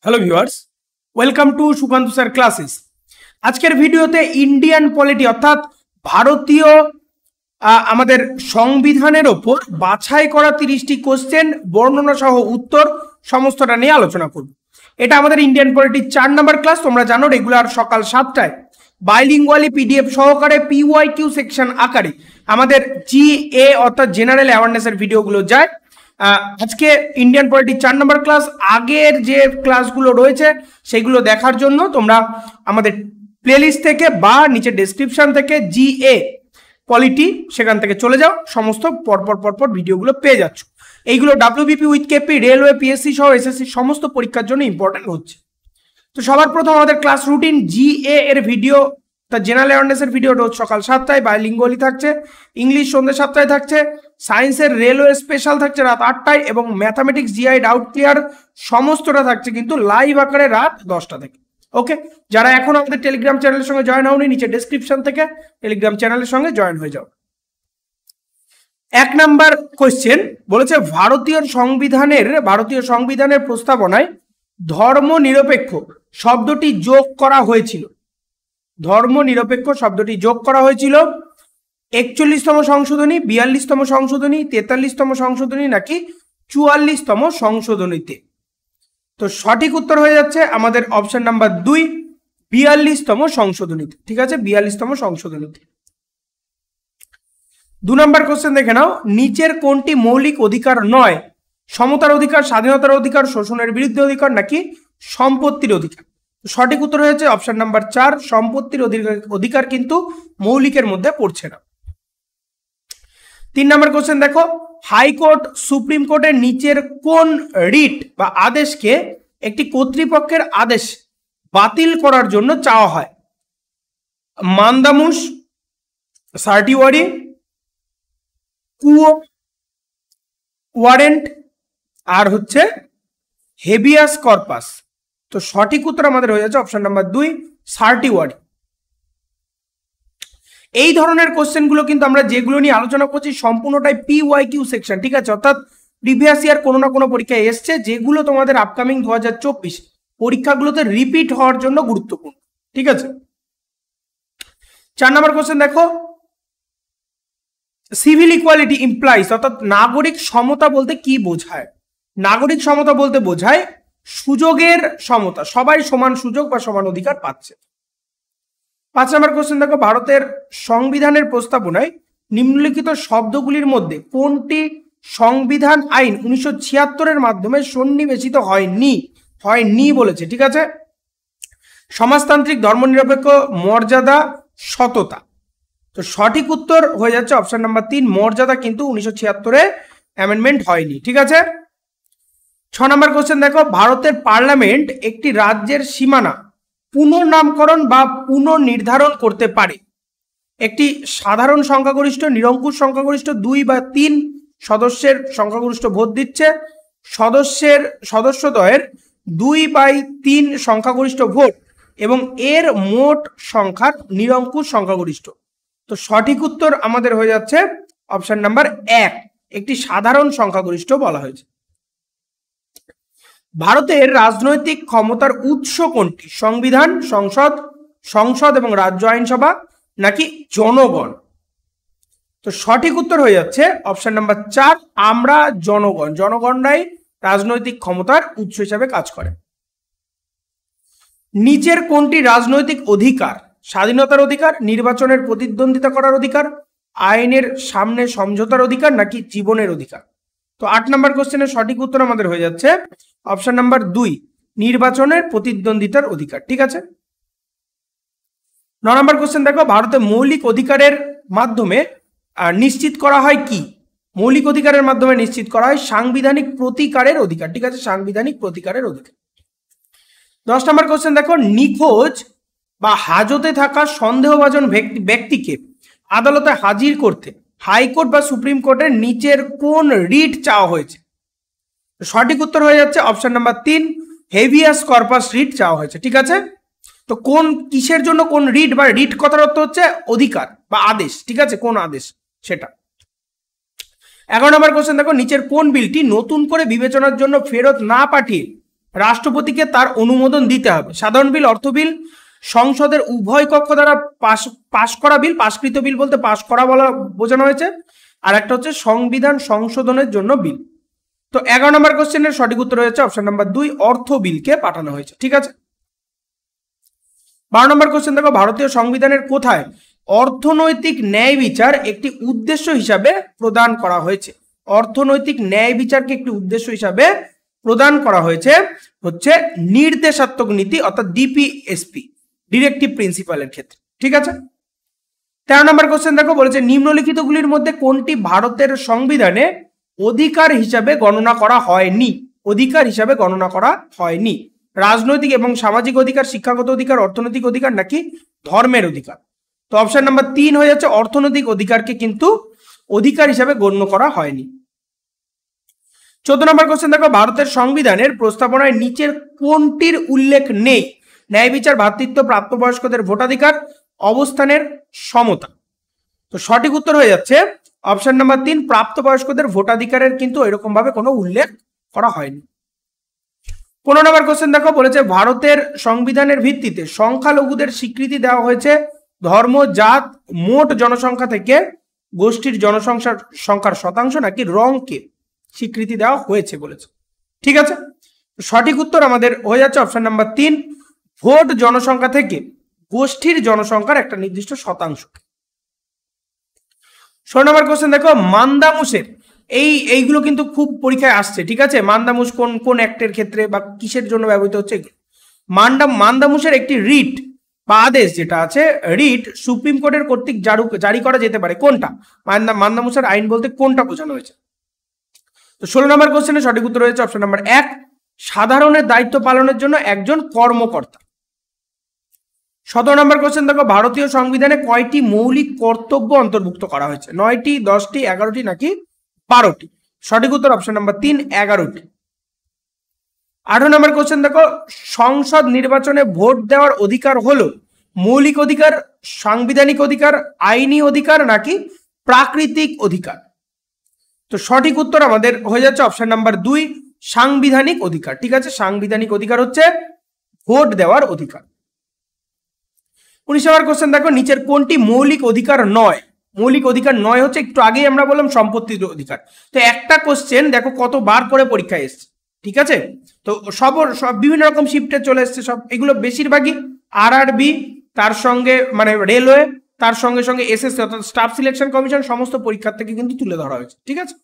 Hello viewers, welcome to Sukanta sir classes. আজকের ভিডিওতে Indian polity অর্থাৎ ভারতীয় আমাদের সংবিধানের ওপর বাছাই করা 30টি কোশ্চেন বর্ণনা সহ উত্তর সমস্তটা নিয়ে আলোচনা করব। এটা আমাদের ইন্ডিয়ান পলিটির 4 নম্বর ক্লাস। তোমরা জানো রেগুলার সকাল 7টায় বাইলিঙ্গুয়ালি পিডিএফ সহকারে পিওয়াইকিউ সেকশন আকারে আমাদের জিএ অর্থাৎ জেনারেল অ্যাওয়ারনেসের ভিডিওগুলো যায়। আজকে ইন্ডিয়ান পলিটির 4 নম্বর ক্লাস, আগের যে ক্লাসগুলো রয়েছে সেগুলো দেখার জন্য তোমরা আমাদের প্লেলিস্ট থেকে বা নিচে ডেসক্রিপশন থেকে জিএ পলিটি সেখান থেকে চলে যাও, সমস্ত পরপর ভিডিওগুলো পেয়ে যাচ্ছ। এইগুলো WBP with KP, railway, PSC সহ এসএসসি সমস্ত পরীক্ষার জন্য ইম্পর্টেন্ট হচ্ছে। তো সবার প্রথম আমাদের ক্লাস রুটিন জিএ এর ভিডিও, তার জেনারেল অ্যাওয়ারনেসের ভিডিও রোজ সকাল 7টায়, বাইলিঙ্গুয়ালি থাকছে, ইংলিশ সন্ধ্যে 7টায় থাকছে, সায়েন্সের রেলওয়ে স্পেশাল থাকছে রাত 8টায় এবং ম্যাথামেটিক্স জিআই ডাউট ক্লিয়ার সমস্তটা থাকছে কিন্তু লাইভ আকারে রাত 10টা থেকে। ওকে, যারা এখন আমাদের টেলিগ্রাম চ্যানেলের সঙ্গে জয়েন হওনি নিচে ডেসক্রিপশন থেকে টেলিগ্রাম চ্যানেলের সঙ্গে জয়েন হয়ে যাও। 1 নাম্বার কোশ্চেন বলেছে ভারতীয় সংবিধানের প্রস্তাবনায় ধর্ম নিরপেক্ষ শব্দটি যোগ করা হয়েছিল। ধর্ম নিরপেক্ষ শব্দটি যোগ করা হয়েছিল 41তম সংশোধনী, 42তম সংশোধনী, 43তম সংশোধনী নাকি 44তম সংশোধনীতে? তো সঠিক উত্তর হয়ে যাচ্ছে আমাদের অপশন নাম্বার 2, 42তম সংশোধনীতে। ঠিক আছে, 42তম সংশোধনীতে। 2 নম্বর কোশ্চেন দেখে নাও, নিচের কোনটি মৌলিক অধিকার নয়? সমতার অধিকার, স্বাধীনতার অধিকার, শোষণের বিরুদ্ধে অধিকার নাকি সম্পত্তির অধিকার? সঠিক উত্তর হয়েছে অপশন নাম্বার 4, সম্পত্তির অধিকার কিন্তু মৌলিকের মধ্যে পড়ছে না। 3 নম্বর কোশ্চেন দেখো, হাইকোর্ট সুপ্রিম কোর্টের নিচের কোন রিট বা আদেশকে একটি কর্তৃপক্ষের আদেশ বাতিল করার জন্য চাওয়া হয়? মান্দামুস, সার্টিওয়ারি, কুও ওয়ারেন্ট আর হচ্ছে হেবিয়াস কর্পাস। তো সঠিক উত্তর আমাদের হয়ে যাচ্ছে অপশন নাম্বার 2, সার্টিওয়ারি। এই ধরনের কোশ্চেনগুলো কিন্তু আমরা যেগুলো নিয়ে আলোচনা করছি সম্পূর্ণটাই পিওয়াইকিউ সেকশন। ঠিক আছে, অর্থাৎ প্রিভিয়াস ইয়ার কোনো না কোনো পরীক্ষায় এসছে, যেগুলো তোমাদের আপকামিং 2024 পরীক্ষাগুলোতে রিপিট হওয়ার জন্য গুরুত্বপূর্ণ। ঠিক আছে, 4 নম্বর কোশ্চেন দেখো, সিভিল ইকুয়ালিটি ইমপ্লাইজ অর্থাৎ নাগরিক সমতা বলতে কি বোঝায়? নাগরিক সমতা বলতে বোঝায় সুযোগের সমতা, সবাই সমান সুযোগ বা সমান অধিকার পাচ্ছে। 5 নম্বর কোশ্চেন দেখো, ভারতের সংবিধানের প্রস্তাবনায় নিম্নলিখিত শব্দগুলির মধ্যে কোনটি সংবিধান আইন 1976-এর মাধ্যমে সন্নিবেশিত হয়নি বলেছে? ঠিক আছে, সমাজতান্ত্রিক, ধর্মনিরপেক্ষ, মর্যাদা, সততা। তো সঠিক উত্তর হয়ে যাচ্ছে অপশন নাম্বার 3, মর্যাদা কিন্তু 1976-এ অ্যামেন্ডমেন্ট হয়নি। ঠিক আছে, 6 নম্বর কোশ্চেন দেখো, ভারতের পার্লামেন্ট একটি রাজ্যের সীমানা পুনর্নামকরণ বা পুনর্নির্ধারণ করতে পারে। একটি সাধারণ সংখ্যাগরিষ্ঠ, নিরঙ্কুশ সংখ্যাগরিষ্ঠ, 2 বা 3 সদস্যের সংখ্যাগরিষ্ঠ ভোট দিচ্ছে, সদস্যদ্বয়ের 2/3 সংখ্যাগরিষ্ঠ ভোট এবং এর মোট সংখ্যার নিরঙ্কুশ সংখ্যাগরিষ্ঠ। তো সঠিক উত্তর আমাদের হয়ে যাচ্ছে অপশন নাম্বার 1, একটি সাধারণ সংখ্যাগরিষ্ঠ বলা হয়েছে। ভারতের রাজনৈতিক ক্ষমতার উৎস কোনটি? সংবিধান, সংসদ এবং রাজ্য আইনসভা নাকি জনগণ? তো সঠিক উত্তর হয়ে যাচ্ছে অপশন নাম্বার 4, আমরা জনগণরাই রাজনৈতিক ক্ষমতার উৎস হিসাবে কাজ করে। নিচের কোনটি রাজনৈতিক অধিকার? স্বাধীনতার অধিকার, নির্বাচনের প্রতিদ্বন্দ্বিতা করার অধিকার, আইনের সামনে সমঝোতার অধিকার নাকি জীবনের অধিকার? তো 8 নম্বর কোশ্চেনের সঠিক উত্তর আমাদের হয়ে যাচ্ছে অপশন নাম্বার 2, নির্বাচনের প্রতিদ্বন্দ্বিতার অধিকার। ঠিক আছে, 9 নম্বর কোশ্চেন দেখো, ভারতে মৌলিক অধিকারের মাধ্যমে নিশ্চিত করা হয় কি? মৌলিক অধিকারের মাধ্যমে নিশ্চিত করা হয় সাংবিধানিক প্রতিকারের অধিকার। ঠিক আছে, সাংবিধানিক প্রতিকারের অধিকার। 10 নম্বর কোশ্চেন দেখো, নিখোঁজ বা হাজতে থাকা সন্দেহভাজন ব্যক্তিকে আদালতে হাজির করতে হাইকোর্ট বা সুপ্রিম কোর্টের নিচের কোন রিট চাওয়া হয়েছে? সঠিক উত্তর হয়ে যাচ্ছে option number 3, habeas corpus writ চাওয়া হয়েছে। ঠিক আছে, তো কোন কিসের জন্য কোন রিট বা রিট কথার অর্থ হচ্ছে অধিকার বা আদেশ। ঠিক আছে, কোন আদেশ সেটা। 11 নম্বর কোশ্চেন দেখো, নিচের কোন বিলটি নতুন করে বিবেচনার জন্য ফেরত না পাঠিয়ে রাষ্ট্রপতিকে তার অনুমোদন দিতে হবে। সাধারণ বিল, অর্থ বিল, সংসদের উভয় কক্ষ দ্বারা পাশ করা বিল, পাশকৃত বিল বলতে পাশ করা বলা বোঝানো হয়েছে, আর একটা হচ্ছে সংবিধান সংশোধনের জন্য বিল। তো 11 নম্বর কোশ্চেনের সঠিক উত্তর হয়েছে অপশন নাম্বার 2, অর্থ বিলকে পাঠানো হয়েছে। ঠিক আছে। 12 নম্বর কোশ্চেন দেখো, ভারতীয় সংবিধানের কোথায় অর্থনৈতিক ন্যায় বিচার একটি উদ্দেশ্য হিসাবে প্রদান করা হয়েছে? অর্থনৈতিক ন্যায় বিচারকে একটি উদ্দেশ্য হিসাবে প্রদান করা হয়েছে হচ্ছে নির্দেশাত্মক নীতি অর্থাৎ ডিপিএসপি, ডিরেক্টিভ প্রিন্সিপালের ক্ষেত্রে। ঠিক আছে। 13 নম্বর কোশ্চেন দেখো, বলেছে নিম্নলিখিতগুলির মধ্যে কোনটি ভারতের সংবিধানে অধিকার হিসাবে গণনা করা হয়নি? অধিকার হিসাবে গণনা করা হয়নি। রাজনৈতিক এবং সামাজিক অধিকার, শিক্ষাগত অধিকার, অর্থনৈতিক অধিকার নাকি ধর্মের অধিকার? তো অপশন নাম্বার 3 হয়ে যাচ্ছে অর্থনৈতিক অধিকারকে কিন্তু অধিকার হিসাবে গণ্য করা হয়নি। 14 নম্বর কোশ্চেন দেখো, ভারতের সংবিধানের প্রস্তাবনায় নিচের কোনটির উল্লেখ নেই? ন্যায় বিচার, ভ্রাতৃত্ব, প্রাপ্তবয়স্কদের ভোটাধিকার, অবস্থানের সমতা। তো সঠিক উত্তর হয়ে যাচ্ছে অপশন নাম্বার 3, প্রাপ্তবয়স্কদের ভোটাধিকারের কিন্তু এরকম ভাবে কোনো উল্লেখ করা হয়নি। 15 নম্বর কোশ্চেন দেখো, বলেছে ভারতের সংবিধানের ভিত্তিতে সংখ্যালঘুদের স্বীকৃতি দেওয়া হয়েছে ধর্ম, জাত, মোট জনসংখ্যা থেকে গোষ্ঠীর জনসংখ্যার শতাংশ নাকি রংকে স্বীকৃতি দেওয়া হয়েছে বলেছে। ঠিক আছে। সঠিক উত্তর আমাদের হয়ে যাচ্ছে অপশন নাম্বার 3, ভোট জনসংখ্যা থেকে গোষ্ঠীর জনসংখ্যার একটা নির্দিষ্ট শতাংশ। 16 নম্বর কোশ্চেন দেখো, মান্দামুসের এইগুলো কিন্তু খুব পরীক্ষায় আসছে। ঠিক আছে। মান্দামুস কোন কোন অ্যাক্টের ক্ষেত্রে বা কিসের জন্য ব্যবহৃত হচ্ছে? মান্দামুসের একটি রিট বা আদেশ যেটা আছে, রিট সুপ্রিম কোর্টের কর্তৃক জারি করা যেতে পারে। কোনটা? মান্দামুসের আইন বলতে কোনটা বোঝানো হয়েছে? তো 16 নম্বর কোশ্চেনের সঠিক উত্তর হয়েছে অপশন নাম্বার 1, সাধারণের দায়িত্ব পালনের জন্য একজন কর্মকর্তা। 17 নম্বর কোশ্চেন দেখো, ভারতীয় সংবিধানে কয়টি মৌলিক কর্তব্য অন্তর্ভুক্ত করা হয়েছে? 9টি, 10টি, 11টি নাকি 12টি? সঠিক উত্তর অপশন নাম্বার 3, 11টি। 18 নম্বর কোশ্চেন দেখো, সংসদ নির্বাচনে ভোট দেওয়ার অধিকার হলো মৌলিক অধিকার, সাংবিধানিক অধিকার, আইনি অধিকার নাকি প্রাকৃতিক অধিকার? তো সঠিক উত্তর আমাদের হয়ে যাচ্ছে অপশন নাম্বার 2, সাংবিধানিক অধিকার। ঠিক আছে। সাংবিধানিক অধিকার হচ্ছে ভোট দেওয়ার অধিকার। 19 নম্বর কোশ্চেন দেখো, নিচের কোনটি মৌলিক অধিকার নয়? মৌলিক অধিকার নয় হচ্ছে, একটু আগেই আমরা বললাম সম্পত্তির অধিকার। তো একটা কোশ্চেন দেখো কতবার করে পরীক্ষায় এসছে। ঠিক আছে। তো সব বিভিন্ন রকম শিফটে চলে এসছে সব, এগুলো বেশিরভাগই আরআরবি, তার সঙ্গে মানে রেলওয়ে, তার সঙ্গে সঙ্গে এসএসসি অর্থাৎ স্টাফ সিলেকশন কমিশন, সমস্ত পরীক্ষার থেকে কিন্তু তুলে ধরা হয়েছে। ঠিক আছে।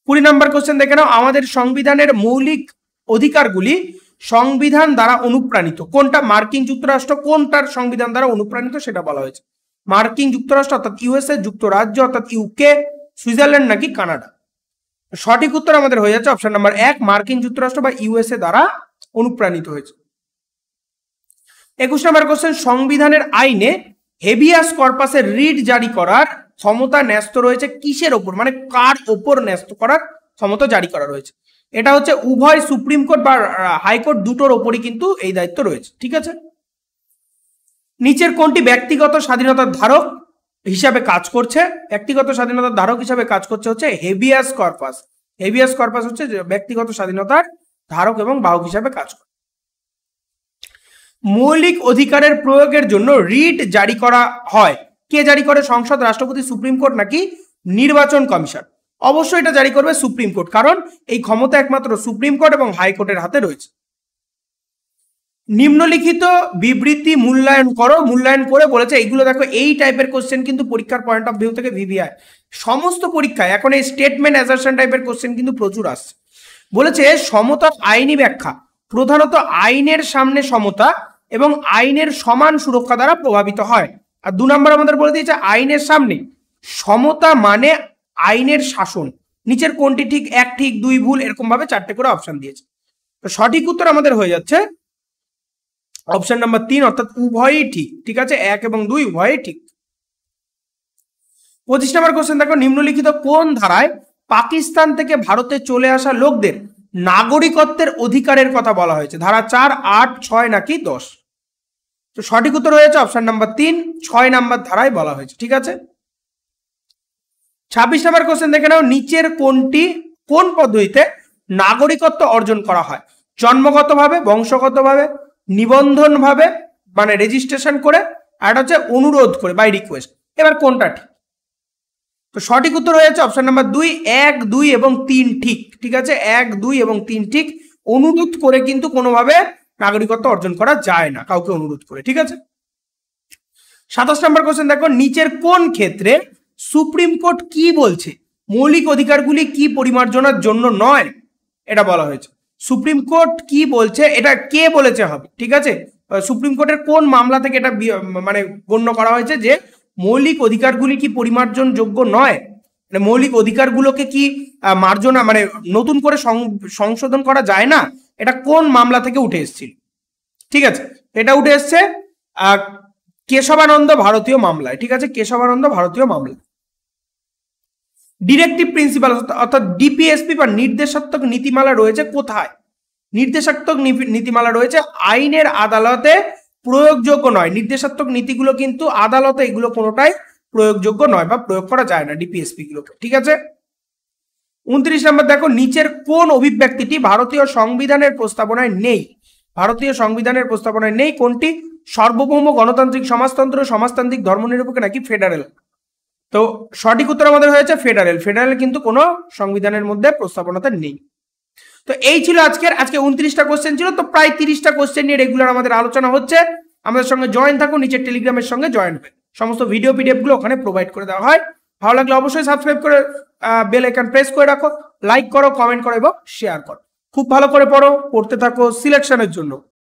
20 নম্বর কোশ্চেন দেখে নাও, আমাদের সংবিধানের মৌলিক অধিকারগুলি সংবিধান দ্বারা অনুপ্রাণিত কোনটা? মার্কিন যুক্তরাষ্ট্র কোনটার সংবিধান দ্বারা অনুপ্রাণিত সেটা বলা হয়েছে। মার্কিন যুক্তরাষ্ট্র অর্থাৎ ইউএসএ, যুক্তরাজ্য অর্থাৎ ইউকে, সুইজারল্যান্ড নাকি কানাডা? সঠিক উত্তর আমাদের হয়ে যাচ্ছে অপশন নাম্বার 1, মার্কিন যুক্তরাষ্ট্র বা ইউএসএ দ্বারা অনুপ্রাণিত হয়েছে। 21 নম্বর কোশ্চেন, সংবিধানের আইনে হেবিয়াস কর্পাসের রিট জারি করার ক্ষমতা ন্যস্ত রয়েছে কিসের ওপর? মানে কার ওপর ন্যস্ত করার ক্ষমতা জারি করা রয়েছে? এটা হচ্ছে উভয় সুপ্রিম কোর্ট বা হাইকোর্ট দুটোর ওপরই কিন্তু এই দায়িত্ব রয়েছে। ঠিক আছে। নিচের কোনটি ব্যক্তিগত স্বাধীনতার ধারক হিসাবে কাজ করছে? ব্যক্তিগত স্বাধীনতার ধারক হিসাবে কাজ করছে হচ্ছে হেবিয়াস কর্পাস। হেবিয়াস কর্পাস হচ্ছে ব্যক্তিগত স্বাধীনতার ধারক এবং বাহক হিসাবে কাজ করে। মৌলিক অধিকারের প্রয়োগের জন্য রিট জারি করা হয়, কে জারি করে? সংসদ, রাষ্ট্রপতি, সুপ্রিম কোর্ট নাকি নির্বাচন কমিশন? অবশ্যই এটা জারি করবে সুপ্রিম কোর্ট, কারণ এই ক্ষমতা একমাত্র সুপ্রিম কোর্ট এবং হাইকোর্টের হাতে রয়েছে। নিম্নলিখিত বিবৃতি মূল্যায়ন করো। মূল্যায়ন করে বলেছে এইগুলো দেখো, এই টাইপের কোশ্চেন কিন্তু পরীক্ষার পয়েন্ট অফ ভিউ থেকে ভিভিআই সমস্ত পরীক্ষায় এখন এই স্টেটমেন্ট অ্যাসারশন টাইপের কোশ্চেন কিন্তু প্রচুর আসছে। বলেছে সমতার আইনি ব্যাখ্যা প্রধানত আইনের সামনে সমতা এবং আইনের সমান সুরক্ষা দ্বারা প্রভাবিত হয়। আর 2 নম্বর আমাদের বলে দিয়েছে আইনের সামনে সমতা মানে আইনের শাসন। নিচের কোনটি ঠিক? 1 ঠিক, 2 ভুল, এরকম ভাবে 4টে করে অপশন দিয়েছে। তো সঠিক উত্তর আমাদের হয়ে যাচ্ছে অপশন নাম্বার 3 অর্থাৎ উভয়ই ঠিক। ঠিক আছে। 1 এবং 2 উভয়ই ঠিক। 25 নম্বর কোশ্চেন দেখো, নিম্নলিখিত কোন ধারায় পাকিস্তান থেকে ভারতে চলে আসা লোকদের নাগরিকত্বের অধিকারের কথা বলা হয়েছে? ধারা 4, 8, 6 নাকি 10? তো সঠিক উত্তর হয়েছে অপশন নাম্বার 3, 6 নাম্বার ধারায় বলা হয়েছে। ঠিক আছে। 26 নম্বর কোশ্চেন দেখে নাও, নিচের কোন পদ্ধতিতে নাগরিকত্ব অর্জন করা হয়? জন্মগতভাবে, বংশগতভাবে, নিবন্ধনভাবে মানে রেজিস্ট্রেশন করে, আর এটা হচ্ছে অনুরোধ করে বাই রিকোয়েস্ট। এবার কোনটা ঠিক? তো সঠিক উত্তর হয়ে যাচ্ছে অপশন নাম্বার 2, 1, 2 এবং 3 ঠিক। ঠিক আছে, 1, 2 এবং 3 ঠিক। অনুরোধ করে কিন্তু কোনোভাবে নাগরিকত্ব অর্জন করা যায় না, কাউকে অনুরোধ করে। ঠিক আছে, 27 নম্বর কোশ্চেন দেখো, নিচের কোন ক্ষেত্রে সুপ্রিম কোর্ট কি বলছে মৌলিক অধিকারগুলি কি পরিমার্জনার জন্য নয়, এটা বলা হয়েছে। সুপ্রিম কোর্ট কি বলছে, এটা কে বলেছে হবে। ঠিক আছে, সুপ্রিম কোর্টের কোন মামলা থেকে এটা মানে গণ্য করা হয়েছে যে মৌলিক অধিকারগুলি কি পরিমার্জন যোগ্য নয়, মানে মৌলিক অধিকারগুলোকে কি মার্জনা মানে নতুন করে সংশোধন করা যায় না, এটা কোন মামলা থেকে উঠে এসেছিল? ঠিক আছে, এটা উঠে এসছে কেশবানন্দ ভারতীয় মামলায়। ঠিক আছে, কেশবানন্দ ভারতীয় মামলা। ডিরেক্টিভ প্রিন্সিপাল অর্থাৎ ডিপিএসপি বা নির্দেশাত্মক নীতিমালা রয়েছে কোথায়? নির্দেশাত্মক নীতিমালা রয়েছে আইনের আদালতে প্রয়োগযোগ্য নয়। নির্দেশাত্মক নীতিগুলো কিন্তু আদালতে এগুলো কোনোটাই প্রয়োগযোগ্য নয় বা প্রয়োগ করা যায় না ডিপিএসপি গুলোকে। ঠিক আছে, 29 নম্বর দেখো, নিচের কোন অভিব্যক্তিটি ভারতীয় সংবিধানের প্রস্তাবনায় নেই? ভারতীয় সংবিধানের প্রস্তাবনায় নেই কোনটি? সার্বভৌম, গণতান্ত্রিক সমাজতন্ত্র, সমাজতান্ত্রিক, ধর্মনিরপেক্ষ নাকি ফেডারেল? তো সঠিক উত্তর আমাদের হয়েছে ফেডারেল। ফেডারেল কিন্তু কোনো সংবিধানের মধ্যে প্রস্তাবনাতে নেই। তো এই ছিল আজকে 29টা কোশ্চেন ছিল। তো প্রায় 30টা কোশ্চেন নিয়ে রেগুলার আমাদের আলোচনা হচ্ছে। আমাদের সঙ্গে জয়েন থাকুন, নিচের টেলিগ্রামের সঙ্গে জয়েন হবে, সমস্ত ভিডিও পিডিএফ গুলো ওখানে প্রোভাইড করে দেওয়া হয়। ভালো লাগলে অবশ্যই সাবস্ক্রাইব করে বেল আইকন প্রেস করে রাখো, লাইক করো, কমেন্ট করো এবং শেয়ার করো। খুব ভালো করে পড়ো, পড়তে থাকো সিলেকশনের জন্য।